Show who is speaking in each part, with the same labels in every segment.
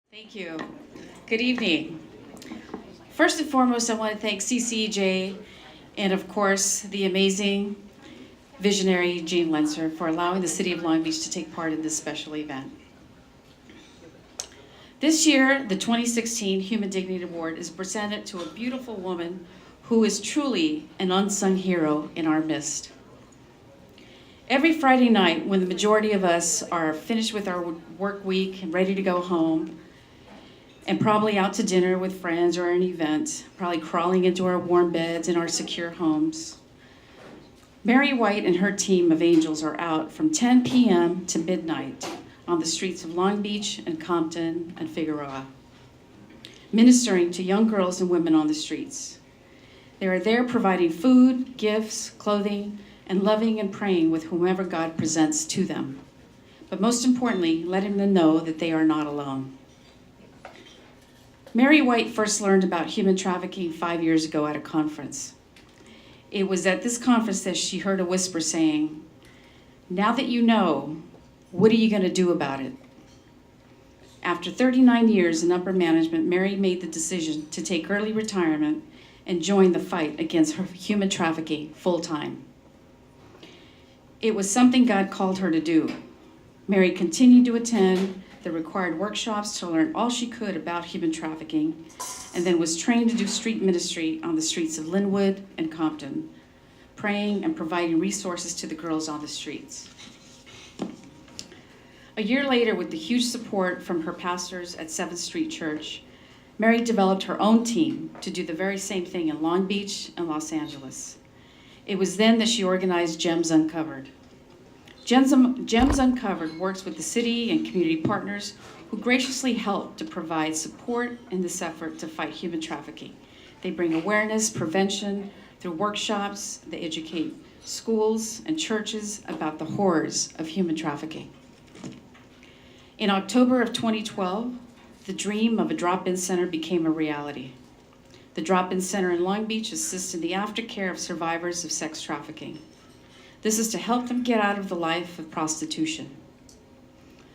Speaker 1: Thank you. Good evening. First and foremost, I want to thank CCEJ and, of course, the amazing visionary Gene Lenzer for allowing the City of Long Beach to take part in this special event. This year, the 2016 Human Dignity Award is presented to a beautiful woman who is truly an unsung hero in our midst. Every Friday night, when the majority of us are finished with our work week and ready to go home, and probably out to dinner with friends or an event, probably crawling into our warm beds in our secure homes, Mary White and her team of angels are out from 10 p.m. to midnight on the streets of Long Beach and Compton and Figueroa, ministering to young girls and women on the streets. They are there providing food, gifts, clothing, and loving and praying with whomever God presents to them. But most importantly, letting them know that they are not alone. Mary White first learned about human trafficking 5 years ago at a conference. It was at this conference that she heard a whisper saying, "Now that you know, what are you going to do about it?" After 39 years in upper management, Mary made the decision to take early retirement and join the fight against human trafficking full-time. It was something God called her to do. Mary continued to attend the required workshops to learn all she could about human trafficking, and then was trained to do street ministry on the streets of Linwood and Compton, praying and providing resources to the girls on the streets. A year later, with the huge support from her pastors at 7th Street Church, Mary developed her own team to do the very same thing in Long Beach and Los Angeles. It was then that she organized Gems Uncovered. Gems Uncovered works with the city and community partners who graciously help to provide support in this effort to fight human trafficking. They bring awareness, prevention through workshops. They educate schools and churches about the horrors of human trafficking. In October of 2012, the dream of a drop-in center became a reality. The drop-in center in Long Beach assists in the aftercare of survivors of sex trafficking. This is to help them get out of the life of prostitution.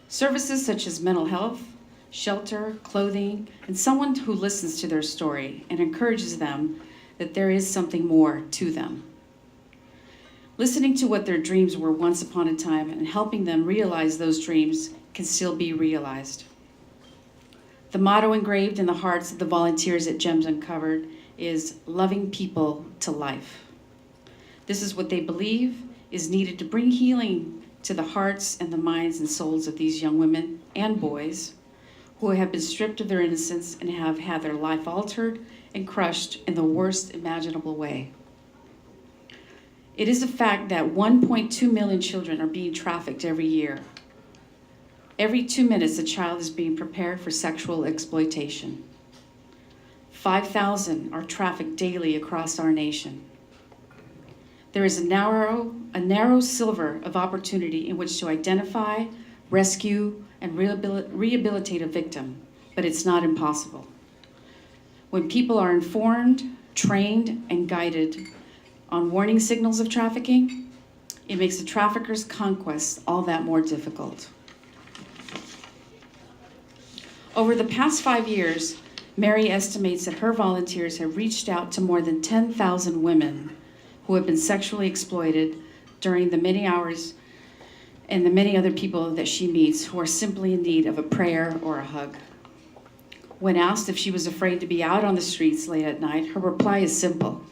Speaker 1: Services such as mental health, shelter, clothing, and someone who listens to their story and encourages them that there is something more to them. Listening to what their dreams were once upon a time and helping them realize those dreams can still be realized. The motto engraved in the hearts of the volunteers at Gems Uncovered is "Loving people to life." This is what they believe is needed to bring healing to the hearts and the minds and souls of these young women and boys who have been stripped of their innocence and have had their life altered and crushed in the worst imaginable way. It is a fact that 1.2 million children are being trafficked every year. Every 2 minutes, a child is being prepared for sexual exploitation. 5,000 are trafficked daily across our nation. There is a narrow sliver of opportunity in which to identify, rescue, and rehabilitate a victim, but it's not impossible. When people are informed, trained, and guided on warning signals of trafficking, it makes the trafficker's conquest all that more difficult. Over the past 5 years, Mary estimates that her volunteers have reached out to more than 10,000 women who have been sexually exploited during the many hours, and the many other people that she meets who are simply in need of a prayer or a hug. When asked if she was afraid to be out on the streets late at night, her reply is simple: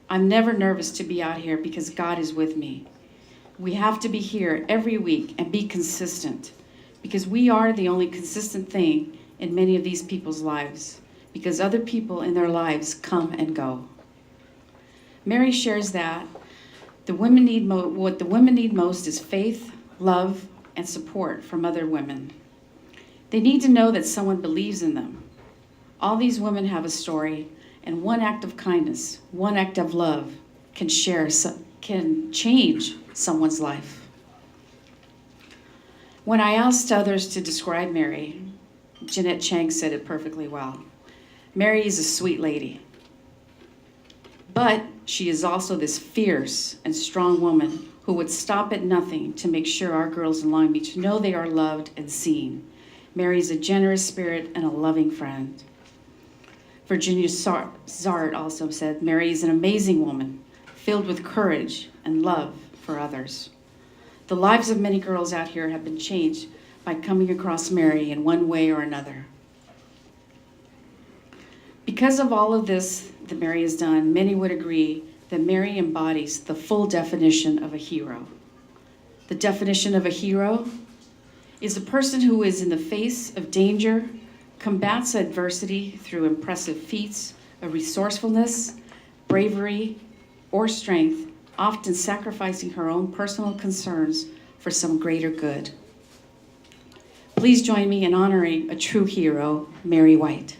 Speaker 1: "I'm never nervous to be out here because God is with me. We have to be here every week and be consistent, because we are the only consistent thing in many of these people's lives, because other people in their lives come and go." Mary shares that what the women need most is faith, love, and support from other women. They need to know that someone believes in them. All these women have a story, and one act of kindness, one act of love can change someone's life. When I asked others to describe Mary, Jeanette Chang said it perfectly well. Mary is a sweet lady, but she is also this fierce and strong woman who would stop at nothing to make sure our girls in Long Beach know they are loved and seen, Mary is a generous spirit and a loving friend. Virginia Zart also said, Mary is an amazing woman, filled with courage and love for others. The lives of many girls out here have been changed by coming across Mary in one way or another. Because of all of this that Mary has done, many would agree that Mary embodies the full definition of a hero. The definition of a hero is a person who is in the face of danger, combats adversity through impressive feats of resourcefulness, bravery, or strength, often sacrificing her own personal concerns for some greater good. Please join me in honoring a true hero, Mary White.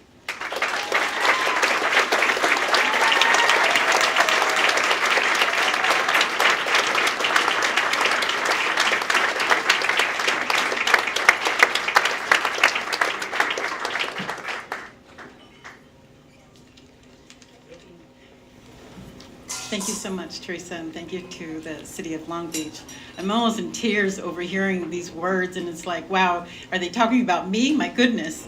Speaker 2: Thank you so much, Teresa, and thank you to the City of Long Beach. I'm almost in tears overhearing these words, and it's like, wow, are they talking about me? My goodness.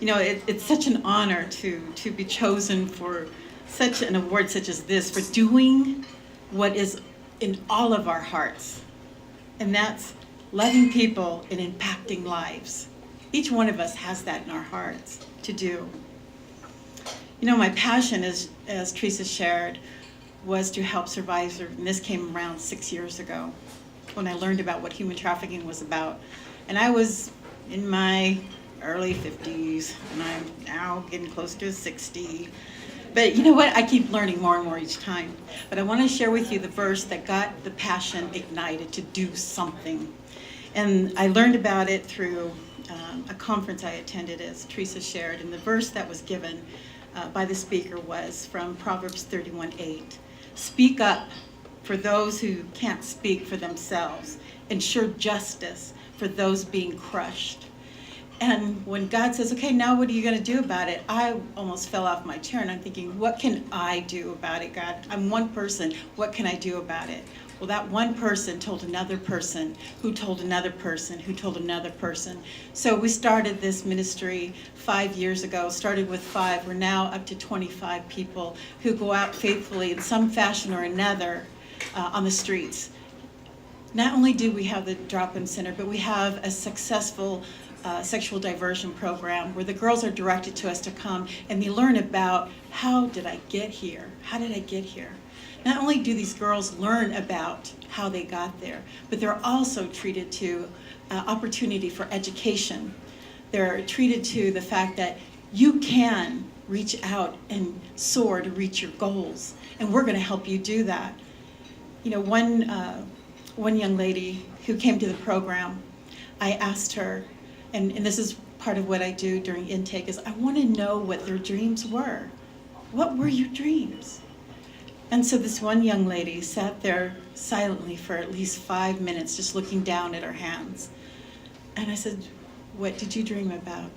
Speaker 2: You know, it's such an honor to be chosen for such an award such as this, for doing what is in all of our hearts, and that's loving people and impacting lives. Each one of us has that in our hearts to do. You know, my passion, as Teresa shared, was to help survivors, and this came around 6 years ago when I learned about what human trafficking was about. And I was in my early 50s, and I'm now getting close to 60. But you know what? I keep learning more and more each time. But I want to share with you the verse that got the passion ignited to do something. And I learned about it through a conference I attended, as Teresa shared, and the verse that was given by the speaker was from Proverbs 31:8. Speak up for those who can't speak for themselves. Ensure justice for those being crushed. And when God says, okay, now what are you going to do about it? I almost fell off my chair, and I'm thinking, what can I do about it, God? I'm one person. What can I do about it? Well, that one person told another person, who told another person, who told another person. So we started this ministry 5 years ago, started with 5. We're now up to 25 people who go out faithfully in some fashion or another on the streets. Not only do we have the drop-in center, but we have a successful sexual diversion program where the girls are directed to us to come and they learn about, how did I get here? How did I get here? Not only do these girls learn about how they got there, but they're also treated to opportunity for education. They're treated to the fact that you can reach out and soar to reach your goals, and we're going to help you do that. You know, one young lady who came to the program, I asked her, and this is part of what I do during intake, is I want to know what their dreams were. What were your dreams? And so this one young lady sat there silently for at least 5 minutes, just looking down at her hands. And I said, what did you dream about?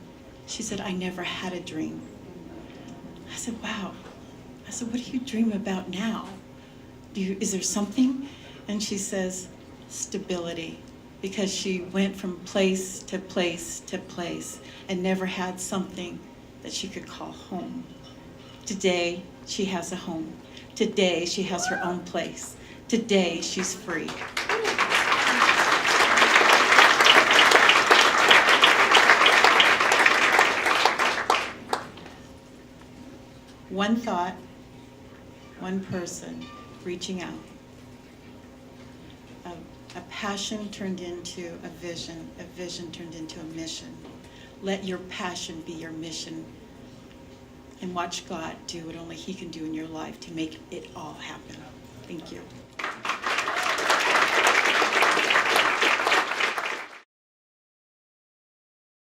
Speaker 2: She said, I never had a dream. I said, wow. I said, what do you dream about now? Is there something? And she says, stability. Because she went from place to place to place and never had something that she could call home. Today, she has a home. Today, she has her own place. Today, she's free. One thought, one person reaching out. A passion turned into a vision turned into a mission. Let your passion be your mission, and watch God do what only He can do in your life to make it all happen. Thank you.